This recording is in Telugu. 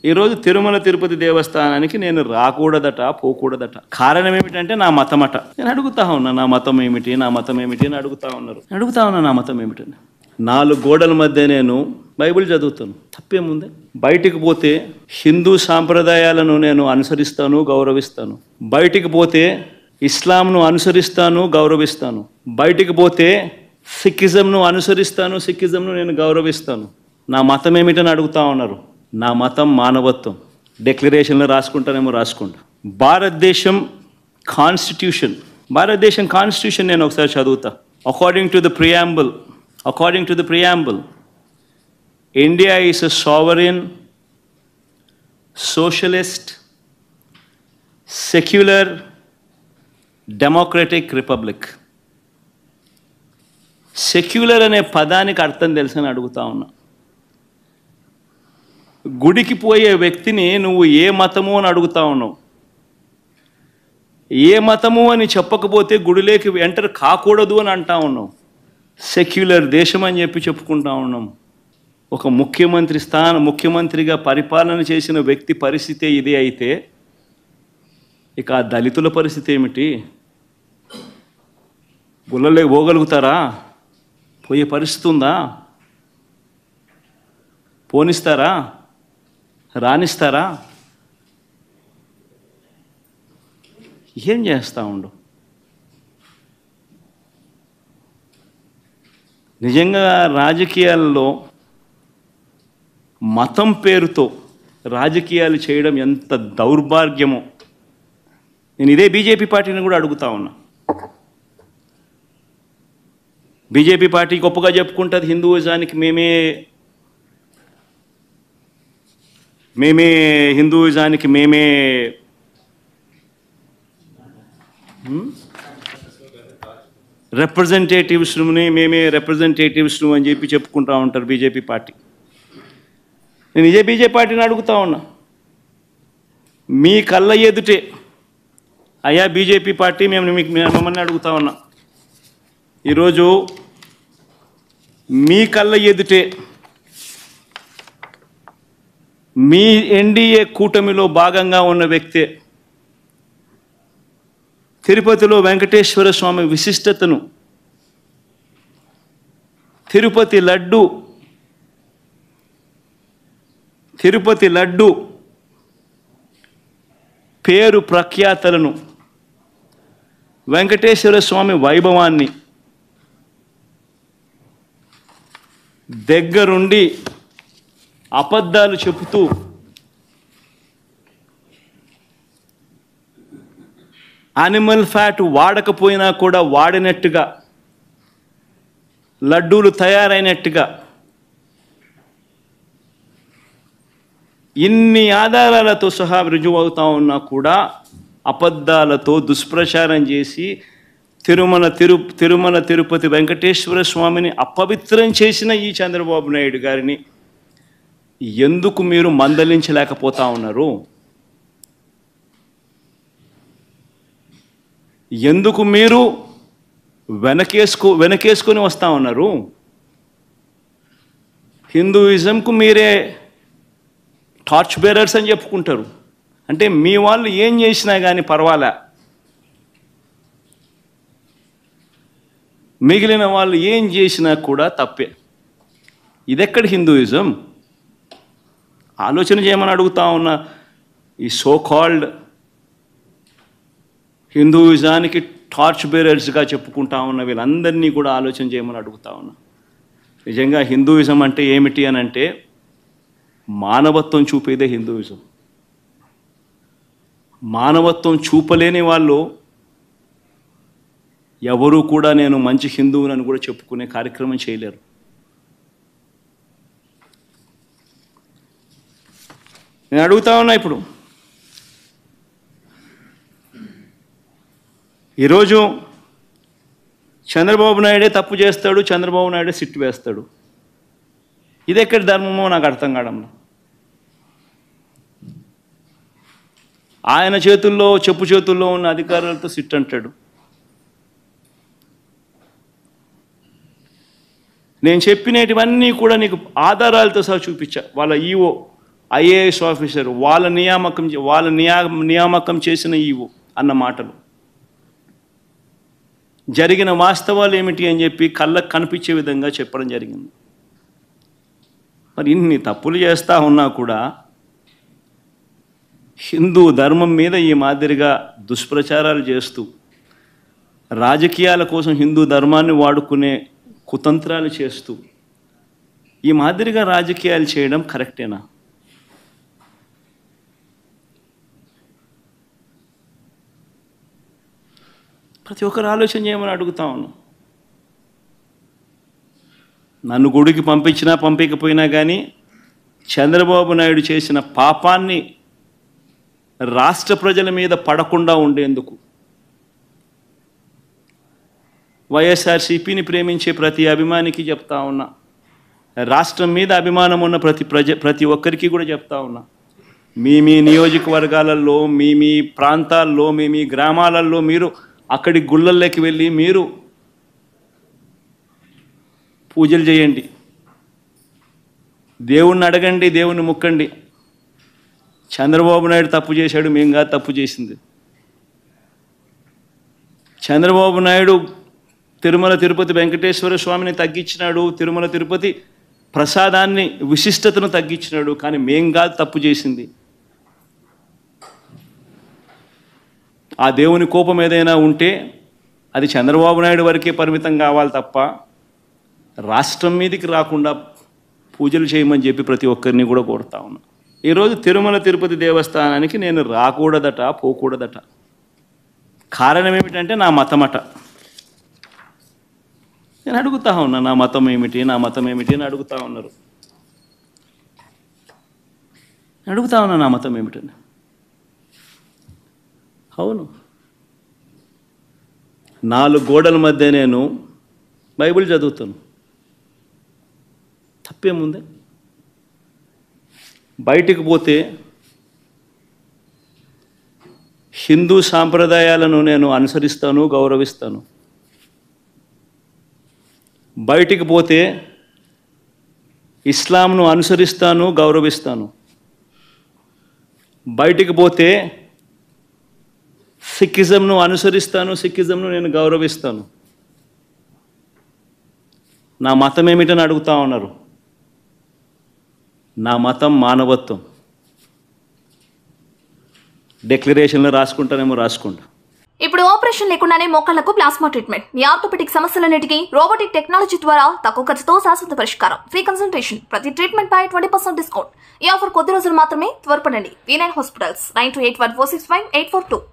ఈరోజు తిరుమల తిరుపతి దేవస్థానానికి నేను రాకూడదట, పోకూడదట. కారణం ఏమిటంటే నా మతమట. నేను అడుగుతా ఉన్నా, నా మతం ఏమిటి, నా మతం ఏమిటి అని అడుగుతా ఉన్నా నా మతం ఏమిటని. 4 గోడల మధ్య నేను బైబిల్ చదువుతాను, తప్పేముంది? బయటికి పోతే హిందూ సాంప్రదాయాలను నేను అనుసరిస్తాను, గౌరవిస్తాను. బయటికి పోతే ఇస్లాంను అనుసరిస్తాను, గౌరవిస్తాను. బయటికి పోతే సిక్కిజంను అనుసరిస్తాను, సిక్కిజంను నేను గౌరవిస్తాను. నా మతం ఏమిటని అడుగుతా ఉన్నారు. నా మతం మానవత్వం. డిక్లరేషన్లో రాసుకుంటానేమో రాసుకుంటా. భారతదేశం కాన్స్టిట్యూషన్ నేను ఒకసారి చదువుతా. According to the preamble, India is a sovereign, socialist, secular, democratic republic. Secular అనే పదానికి అర్థం తెలుసని అడుగుతా ఉన్నా. గుడికి పోయే వ్యక్తిని నువ్వు ఏ మతము అని అడుగుతా ఉన్నావు. ఏ మతము అని చెప్పకపోతే గుడిలోకి ఎంటర్ కాకూడదు అని అంటా ఉన్నావు. సెక్యులర్ దేశం అని చెప్పుకుంటా ఉన్నాం. ఒక ముఖ్యమంత్రిగా పరిపాలన చేసిన వ్యక్తి పరిస్థితి ఇదే అయితే ఇక ఆ దళితుల పరిస్థితి ఏమిటి? గుళ్ళలోకి పోగలుగుతారా? పోయే పరిస్థితి ఉందా? పోనిస్తారా? రానిస్తారా? ఏం చేస్తూ ఉండు? నిజంగా రాజకీయాల్లో మతం పేరుతో రాజకీయాలు చేయడం ఎంత దౌర్భాగ్యమో. నేను ఇదే బీజేపీ పార్టీని కూడా అడుగుతా ఉన్నా. బీజేపీ పార్టీ గొప్పగా చెప్పుకుంటుంది, హిందూయిజానికి మేమే రిప్రజెంటేటివ్స్ను అని చెప్పుకుంటూ ఉంటారు బీజేపీ పార్టీ. నేను ఇదే బీజేపీ పార్టీని అడుగుతా ఉన్నా. మీ కళ్ళ ఎదుటే అయ్యా బీజేపీ పార్టీ, మిమ్మల్ని అడుగుతా ఉన్నా. ఈరోజు మీ కళ్ళ ఎదుటే మీ ఎన్డీఏ కూటమిలో భాగంగా ఉన్న వ్యక్తే తిరుపతిలో వెంకటేశ్వర స్వామి విశిష్టతను, తిరుపతి లడ్డు పేరు ప్రఖ్యాతలను, వెంకటేశ్వర స్వామి వైభవాన్ని దగ్గరుండి అబద్ధాలు చెబుతూ యానిమల్ ఫ్యాట్ వాడకపోయినా కూడా వాడినట్టుగా, లడ్డూలు తయారైనట్టుగా ఇన్ని ఆధారాలతో సహా రుజువు అవుతా ఉన్నా కూడా అబద్ధాలతో దుష్ప్రచారం చేసి తిరుమల తిరుపతి వెంకటేశ్వర స్వామిని అపవిత్రం చేసిన ఈ చంద్రబాబు నాయుడు గారిని ఎందుకు మీరు మందలించలేకపోతా ఉన్నారు? ఎందుకు మీరు వెనకేసుకొని వస్తూ ఉన్నారు? హిందూయిజంకు మీరే టార్చ్ బేరర్స్ అని చెప్పుకుంటారు. అంటే మీ వాళ్ళు ఏం చేసినా కానీ పర్వాలే, మిగిలిన వాళ్ళు ఏం చేసినా కూడా తప్పే. ఇదెక్కడ హిందూయిజం? ఆలోచన చేయమని అడుగుతా ఉన్న ఈ సోకాల్డ్ హిందూయిజానికి టార్చ్ బేరర్స్గా చెప్పుకుంటా ఉన్న వీళ్ళందరినీ కూడా ఆలోచన చేయమని అడుగుతా ఉన్నా. నిజంగా హిందూయిజం అంటే ఏమిటి అని అంటే మానవత్వం చూపేదే హిందూయిజం. మానవత్వం చూపలేని వాళ్ళు ఎవరూ కూడా నేను మంచి హిందువునని కూడా చెప్పుకునే కార్యక్రమం చేయలేరు. నేను అడుగుతా ఉన్నా, ఇప్పుడు ఈరోజు చంద్రబాబు నాయుడే తప్పు చేస్తాడు, చంద్రబాబు నాయుడే సిట్టు వేస్తాడు. ఇది ఎక్కడ ధర్మమో నాకు అర్థం కావడంలో. ఆయన చెప్పు చేతుల్లో ఉన్న అధికారులతో సిట్ అంటాడు. నేను చెప్పినటువన్నీ కూడా నీకు ఆధారాలతో సహా చూపించా. వాళ్ళ ఈఓ ఐఏఎస్ ఆఫీసర్ వాళ్ళ నియామకం చేసిన ఈవో అన్న మాటలు, జరిగిన వాస్తవాలు ఏమిటి అని చెప్పి కళ్ళకు కనిపించే విధంగా చెప్పడం జరిగింది. మరి ఇన్ని తప్పులు చేస్తూ ఉన్నా కూడా హిందూ ధర్మం మీద ఈ మాదిరిగా దుష్ప్రచారాలు చేస్తూ రాజకీయాల కోసం హిందూ ధర్మాన్ని వాడుకునే కుతంత్రాలు చేస్తూ ఈ మాదిరిగా రాజకీయాలు చేయడం కరెక్టేనా? ప్రతి ఒక్కరు ఆలోచన చేయమని అడుగుతా ఉన్నాను. నన్ను గుడికి పంపించినా పంపించకపోయినా కానీ చంద్రబాబు నాయుడు చేసిన పాపాన్ని రాష్ట్ర ప్రజల మీద పడకుండా ఉండేందుకు వైఎస్ఆర్సీపీని ప్రేమించే ప్రతి అభిమానికి చెప్తా ఉన్నా, రాష్ట్రం మీద అభిమానం ఉన్న ప్రతి ఒక్కరికి కూడా చెప్తా ఉన్నా, మీ నియోజకవర్గాలలో మీ ప్రాంతాల్లో మీ గ్రామాలలో మీరు అక్కడి గుళ్ళల్లోకి వెళ్ళి మీరు పూజలు చేయండి, దేవుణ్ణి అడగండి, దేవుణ్ణి ముక్కండి. చంద్రబాబు నాయుడు తప్పు చేశాడు, మేము కాదు తప్పు చేసింది. చంద్రబాబు నాయుడు తిరుమల తిరుపతి వెంకటేశ్వర స్వామిని తగ్గించినాడు, తిరుమల తిరుపతి ప్రసాదాన్ని విశిష్టతను తగ్గించినాడు, కానీ మేం కాదు తప్పు చేసింది. ఆ దేవుని కోపం ఏదైనా ఉంటే అది చంద్రబాబు నాయుడు వరకే పరిమితం కావాలి తప్ప రాష్ట్రం మీదకి రాకుండా పూజలు చేయమని చెప్పి ప్రతి ఒక్కరిని కూడా కోరుతా ఉన్నా. ఈరోజు తిరుమల తిరుపతి దేవస్థానానికి నేను రాకూడదట, పోకూడదట. కారణం ఏమిటంటే నా మతమట. నేను అడుగుతా ఉన్నా, నా మతం ఏమిటి, నా మతం ఏమిటి అని అడుగుతా ఉన్నారు. అడుగుతా ఉన్నా నా మతం ఏమిటని. అవును, 4 గోడల మధ్య నేను బైబిల్ చదువుతాను, తప్పేముంది? బయటికి పోతే హిందూ సాంప్రదాయాలను నేను అనుసరిస్తాను, గౌరవిస్తాను. బయటికి పోతే ఇస్లాంను అనుసరిస్తాను, గౌరవిస్తాను. బయటికి పోతే సిక్కిజంను అనుసరిస్తాను, సిక్కిజంను నేను గౌరవిస్తాను. నా మతం ఏమిటని అడుగుతా ఉన్నారు. నా మతం మానవత్వం. డిక్లరేషన్లో రాసుకుంటానేమో రాసుకుంటా. ఇప్పుడు ఆపరేషన్ లేకుండానే మోకాళ్లకు ప్లాస్మా ట్రీట్మెంట్. మీ ఆర్థోపెడిక్ సమస్యలన్నిటికీ రోబోటిక్ టెక్నాలజీ ద్వారా తక్కువ ఖర్చుతో శాశ్వత పరిష్కారం. Free consultation. ప్రతి ట్రీట్మెంట్ పై 20% డిస్కౌంట్. ఈ ఆఫర్ కొద్ది రోజులు మాత్రమే. త్వరపడండి. V9 hospitals 9281465842.